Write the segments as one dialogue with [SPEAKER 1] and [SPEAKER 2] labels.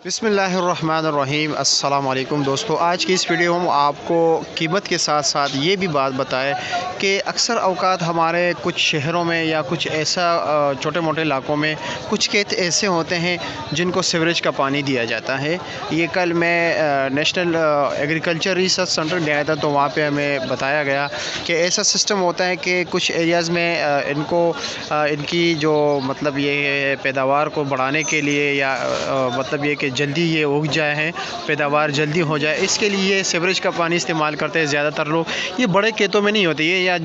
[SPEAKER 1] बिस्मिल्लाहिर्रहमानिर्रहीम अस्सलाम वालेकुम दोस्तों। आज की इस वीडियो में आपको कीमत के साथ साथ ये भी बात बताएं कि अक्सर औकात हमारे कुछ शहरों में या कुछ ऐसा छोटे मोटे इलाकों में कुछ खेत ऐसे होते हैं जिनको सीवरेज का पानी दिया जाता है। ये कल मैं नेशनल एग्रीकल्चर रिसर्च सेंटर गया था, तो वहाँ पे हमें बताया गया कि ऐसा सिस्टम होता है कि कुछ एरियाज़ में इनको इनकी जो मतलब ये पैदावार को बढ़ाने के लिए या मतलब ये कि जल्दी ये उग जाए हैं, पैदावार जल्दी हो जाए, इसके लिए सीवरेज का पानी इस्तेमाल करते हैं ज़्यादातर लोग। ये बड़े खेतों में नहीं होते, ये या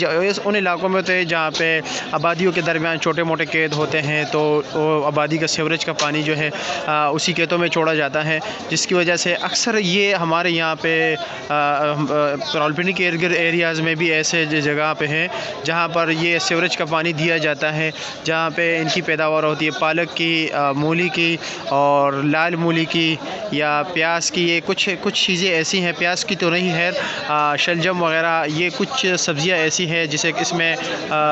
[SPEAKER 1] उन इलाकों में होते हैं जहाँ पे आबादियों के दरमियान छोटे मोटे खेत होते हैं, तो वो आबादी का सीवरेज का पानी जो है उसी खेतों में छोड़ा जाता है, जिसकी वजह से अक्सर ये हमारे यहाँ पे रावलपिंडी के इर्द गिर्द एरियाज़ में भी ऐसे जगह पे हैं जहाँ पर ये सीवरेज का पानी दिया जाता है, जहाँ पे इनकी पैदावार होती है पालक की, मूली की और लाल मूली की या प्याज की। ये कुछ चीज़ें ऐसी हैं, प्याज की तो नहीं है, शलजम वगैरह, ये कुछ सब्ज़ियाँ ऐसी हैं जिसे इसमें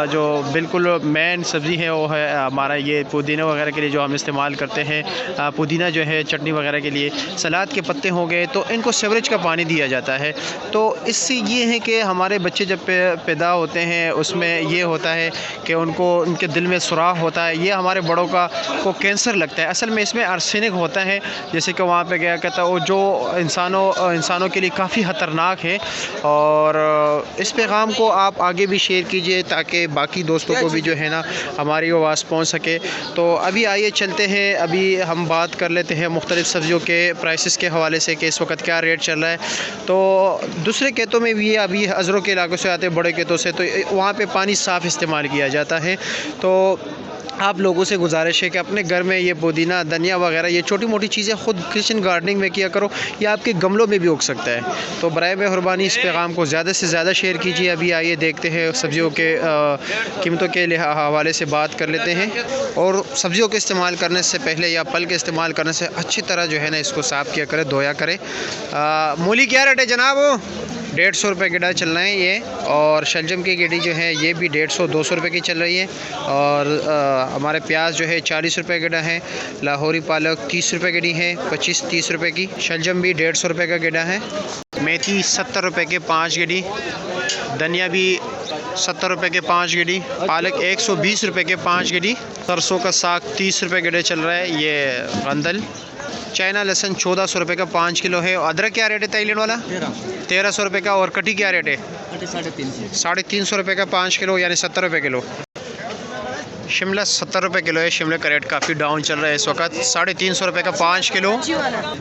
[SPEAKER 1] जो बिल्कुल मेन सब्ज़ी है वो है हमारा ये पुदीना वगैरह के लिए जो हम इस्तेमाल करते हैं। पुदीना जो है चटनी वगैरह के लिए, सलाद के पत्ते हो गए, तो इनको सीवरेज का पानी दिया जाता है। तो इससे ये है कि हमारे बच्चे जब पैदा होते हैं उसमें ये होता है कि उनको उनके दिल में सुराख होता है, ये हमारे बड़ों को कैंसर लगता है। असल में इसमें आर्सेनिक होता है, जैसे कि वहाँ पे गया कहता वो जो इंसानों के लिए काफ़ी ख़तरनाक है। और इस पैगाम को आप आगे भी शेयर कीजिए ताकि बाकी दोस्तों को भी जो है ना हमारी आवाज़ पहुँच सके। तो अभी आइए चलते हैं, अभी हम बात कर लेते हैं मुख्तलिफ़ सब्ज़ियों के प्राइसेस के हवाले से कि इस वक्त क्या रेट चल रहा है। तो दूसरे खेतों में भी अभी अज़रों के इलाकों से आते हैं, बड़े खेतों से, तो वहाँ पर पानी साफ़ इस्तेमाल किया जाता है। तो आप लोगों से गुजारिश है कि अपने घर में ये पुदीना धनिया वगैरह ये छोटी मोटी चीज़ें ख़ुद किचन गार्डनिंग में किया करो, या आपके गमलों में भी उग सकता है। तो बराए मेहरबानी इस पैगाम को ज़्यादा से ज़्यादा शेयर कीजिए। अभी आइए देखते हैं सब्ज़ियों के कीमतों के हवाले से बात कर लेते हैं। और सब्ज़ियों के इस्तेमाल करने से पहले या फल के इस्तेमाल करने से अच्छी तरह जो है ना इसको साफ़ किया करें, धोया करें। मूली क्या रेट है जनाब? 150 रुपये गिडा चल रहा है ये। और शलजम की गिडी जो है ये भी 150-200 रुपये की चल रही है। और हमारे प्याज जो है 40 रुपये गिडा है। लाहौरी पालक 30 रुपये गिडी है, 25-30 रुपये की। शलजम भी 150 रुपये का गिडा है। मेथी 70 रुपये के 5 गिडी। धनिया भी 70 रुपये के 5 गिडी। पालक 120 रुपये के 5 गिडी। सरसों का साग 30 रुपये गिडे चल रहा है ये गंदल। चाइना लहसुन 1400 रुपये का 5 किलो है। अदरक क्या रेट है थाईलैंड वाला? 1300 रुपये का। और कटी क्या रेट है? 350 रुपये का 5 किलो, यानी 70 रुपये किलो। शिमला 70 रुपये किलो है। शिमले का रेट काफ़ी डाउन चल रहा है इस वक्त, 350 रुपये का 5 किलो।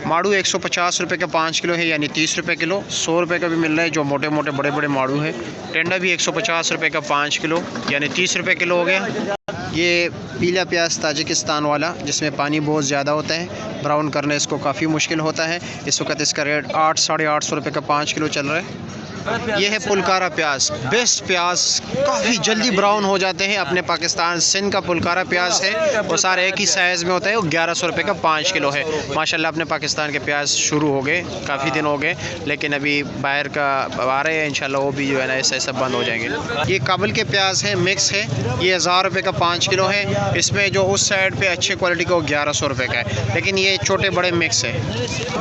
[SPEAKER 1] माड़ू 150 रुपये का 5 किलो है, यानी 30 रुपये किलो। 100 रुपये का भी मिल रहा है जो मोटे मोटे बड़े बड़े माड़ू है। टेंडा भी 150 रुपये का 5 किलो, यानी 30 रुपये किलो हो गया। ये पीला प्याज ताजिकिस्तान वाला जिसमें पानी बहुत ज़्यादा होता है, ब्राउन करने इसको काफ़ी मुश्किल होता है। इस वक्त इसका रेट 800-850 रुपये का 5 किलो चल रहा है। ये है पुलकारा प्याज, बेस्ट प्याज, काफ़ी जल्दी ब्राउन हो जाते हैं। अपने पाकिस्तान सिंध का पुलकारा प्याज है, वो सारे एक ही साइज़ में होता है। वो 1100 रुपये का 5 किलो है। माशाल्लाह अपने पाकिस्तान के प्याज शुरू हो गए, काफ़ी दिन हो गए, लेकिन अभी बाहर का आ रहे हैं, इंशाल्लाह वो भी जो है ना ऐसे ऐसा बंद हो जाएंगे। ये काबुल के प्याज हैं, मिक्स है, ये 1000 रुपये का 5 किलो है। इसमें जो उस साइड पे अच्छे क्वालिटी का वो 1100 रुपये का है, लेकिन ये छोटे बड़े मिक्स है।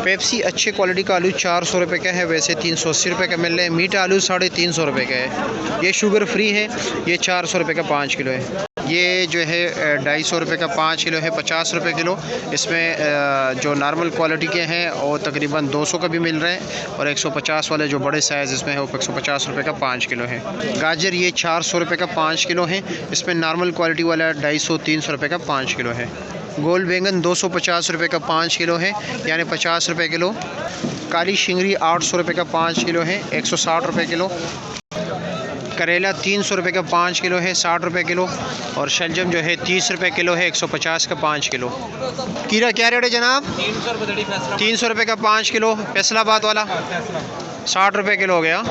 [SPEAKER 1] पेप्सी अच्छे क्वालिटी का आलू 400 रुपये का है, वैसे 380 रुपये का मिल रहा है। मीठा आलू 350 रुपये का है, ये शुगर फ्री है, ये 400 रुपये का 5 किलो है। ये जो है 250 रुपये का 5 किलो है, 50 रुपये किलो। इसमें जो नॉर्मल क्वालिटी के हैं वो तकरीबन 200 का भी मिल रहे हैं, और 150 वाले जो बड़े साइज़ इसमें है वो 150 रुपये का 5 किलो है। गाजर ये 400 रुपये का 5 किलो है, इसमें नॉर्मल क्वालिटी वाला 250-300 रुपये का 5 किलो है। गोल बैंगन 250 रुपये का 5 किलो है, यानी 50 रुपये किलो। काली शिंगरी 800 रुपये का 5 किलो है, 160 रुपये किलो। करेला 300 रुपये का 5 किलो है, 60 रुपये किलो। और शलजम जो है 30 रुपये किलो है, 150 का 5 किलो। कीरा क्या रेट है जनाब? 300 रुपये का 5 किलो। फैसलाबाद वाला 60 रुपये किलो हो गया।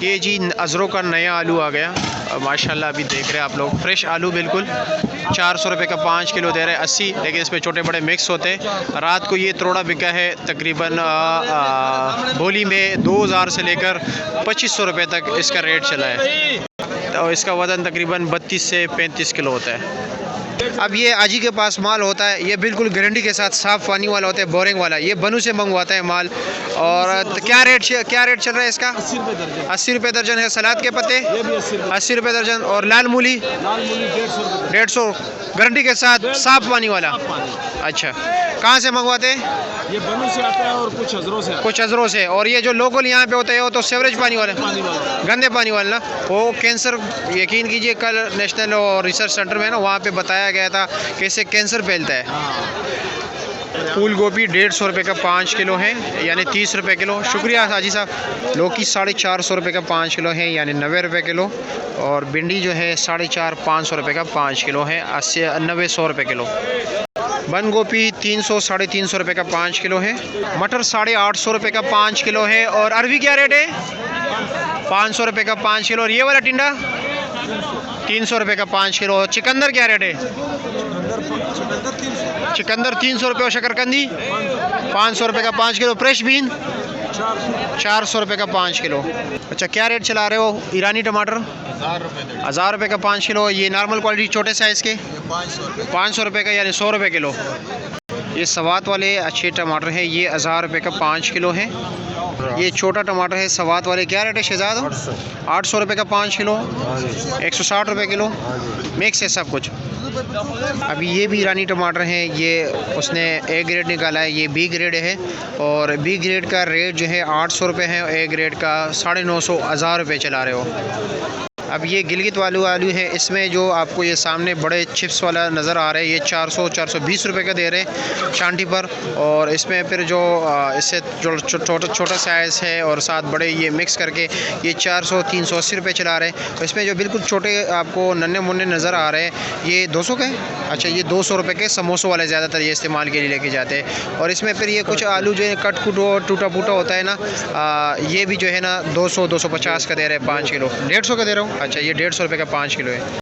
[SPEAKER 1] ये जी अज़रों का नया आलू आ गया, माशाल्लाह अभी देख रहे हैं आप लोग, फ्रेश आलू बिल्कुल 400 रुपये का 5 किलो दे रहे हैं, 80, लेकिन इसमें छोटे बड़े मिक्स होते हैं। रात को ये तोड़ा बिका है तकरीबन बोली में 2000 से लेकर 2500 रुपये तक इसका रेट चला है। तो इसका वज़न तकरीबन 32 से 35 किलो होता है। अब ये आजी के पास माल होता है, ये बिल्कुल गारंटी के साथ साफ़ पानी वाला होता है, बोरिंग वाला। ये बनू से मंगवाता है माल। और तो क्या रेट चल रहा है इसका?
[SPEAKER 2] 80 रुपये दर्जन।
[SPEAKER 1] 80 रुपये दर्जन है। सलाद के पत्ते
[SPEAKER 2] ये भी 80 रुपये।
[SPEAKER 1] 80 रुपये दर्जन। और लाल मूली
[SPEAKER 2] 150 रुपये।
[SPEAKER 1] 150, गारंटी के साथ साफ़ पानी वाला। अच्छा, कहाँ से मंगवाते हैं?
[SPEAKER 2] ये बनू से आता है और कुछ हजरों से आता है।
[SPEAKER 1] कुछ हजरों से। और ये जो लोकल यहाँ पे होता है वो तो सेवरेज पानी वाला,
[SPEAKER 2] पानी वाला।
[SPEAKER 1] गंदे पानी वाला ना। वो कैंसर, यकीन कीजिए कल नेशनल और रिसर्च सेंटर में ना वहाँ पे बताया गया था कि इससे कैंसर फैलता है। फूल गोभी 150 रुपये का 5 किलो है, यानी 30 रुपये किलो। शुक्रिया हाजी साहब। लौकी 450 रुपये का 5 किलो है, यानी 90 रुपये किलो। और भिंडी जो है 450-500 रुपये का 5 किलो है, 80-90-100 रुपये किलो। बंद गोभी 300-350 रुपये का 5 किलो है। मटर 850 रुपये का 5 किलो है। और अरबी क्या रेट है? 500 रुपये का 5 किलो। और ये वाला टिंडा 300 रुपये का 5 किलो। चिकंदर क्या रेट है? चिकंदर 300 रुपये। और शकरकंदी 500 रुपये का 5 किलो। फ्रेश बीन 400 रुपये का 5 किलो। अच्छा, क्या रेट चला रहे हो? ईरानी टमाटर 1000 रुपये का 5 किलो। ये नॉर्मल क्वालिटी छोटे साइज़ के 500 रुपये का, यानी 100 रुपये किलो। ये सवात वाले अच्छे टमाटर हैं, ये 1000 रुपये का 5 किलो है। ये छोटा टमाटर है सवात वाले, क्या रेट है शहजाद? 800 रुपये का 5 किलो, 160 रुपये किलो। मिक्स है सब कुछ। अभी ये भी ईरानी टमाटर हैं, ये उसने ए ग्रेड निकाला है, ये बी ग्रेड है। और बी ग्रेड का रेट जो है 800 रुपये है, ए ग्रेड का 950 1000 रुपये चला रहे हो। अब ये गिलगित आलू है, इसमें जो आपको ये सामने बड़े चिप्स वाला नज़र आ रहा है, ये 400-420 रुपये का दे रहे हैं शांति पर। और इसमें फिर जो इससे जो छोटा साइज़ है और साथ बड़े, ये मिक्स करके ये 400-380 रुपये चला रहे हैं। तो इसमें जो बिल्कुल छोटे आपको नन्हे मुन्ने नज़र आ रहे हैं, ये 200 के। अच्छा, ये 200 रुपये के समोसों वाले ज़्यादातर ये इस्तेमाल के लिए लेके जाते हैं। और इसमें फिर ये कुछ आलू जो है कट कुट और टूटा फूटा होता है ना, ये भी जो है ना 200-250 का दे रहे हैं 5 किलो। 150 का दे रहा हूँ। अच्छा, ये 150 रुपये का 5 किलो है।